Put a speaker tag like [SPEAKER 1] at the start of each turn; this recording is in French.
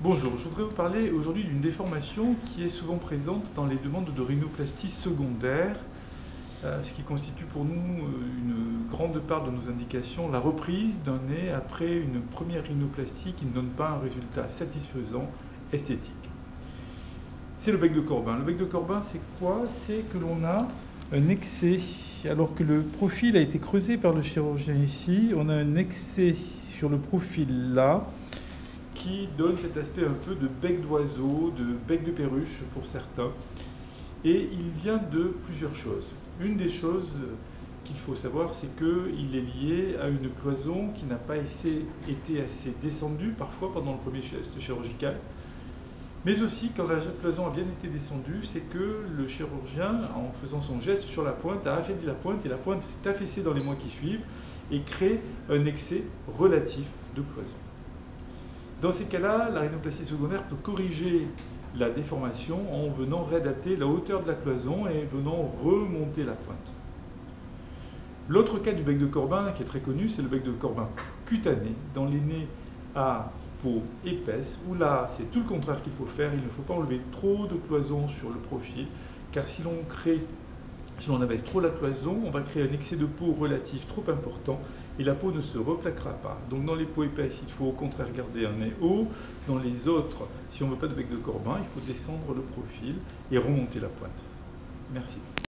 [SPEAKER 1] Bonjour, je voudrais vous parler aujourd'hui d'une déformation qui est souvent présente dans les demandes de rhinoplastie secondaire, ce qui constitue pour nous une grande part de nos indications, la reprise d'un nez après une première rhinoplastie qui ne donne pas un résultat satisfaisant esthétique. C'est le bec de Corbin. Le bec de Corbin, c'est quoi? C'est que l'on a un excès, alors que le profil a été creusé par le chirurgien ici, on a un excès sur le profil là, qui donne cet aspect un peu de bec d'oiseau, de bec de perruche pour certains. Et il vient de plusieurs choses. Une des choses qu'il faut savoir, c'est qu'il est lié à une cloison qui n'a pas été assez descendue, parfois pendant le premier geste chirurgical. Mais aussi, quand la cloison a bien été descendue, c'est que le chirurgien, en faisant son geste sur la pointe, a affaibli la pointe et la pointe s'est affaissée dans les mois qui suivent et crée un excès relatif de cloison. Dans ces cas-là, la rhinoplastie secondaire peut corriger la déformation en venant réadapter la hauteur de la cloison et venant remonter la pointe. L'autre cas du bec de Corbin qui est très connu, c'est le bec de Corbin cutané, dans les nez à peau épaisse, où là, c'est tout le contraire qu'il faut faire. Il ne faut pas enlever trop de cloison sur le profil, car si l'on abaisse trop la cloison, on va créer un excès de peau relatif trop important et la peau ne se replaquera pas. Donc dans les peaux épaisses, il faut au contraire garder un nez haut. Dans les autres, si on ne veut pas de bec de Corbin, il faut descendre le profil et remonter la pointe. Merci.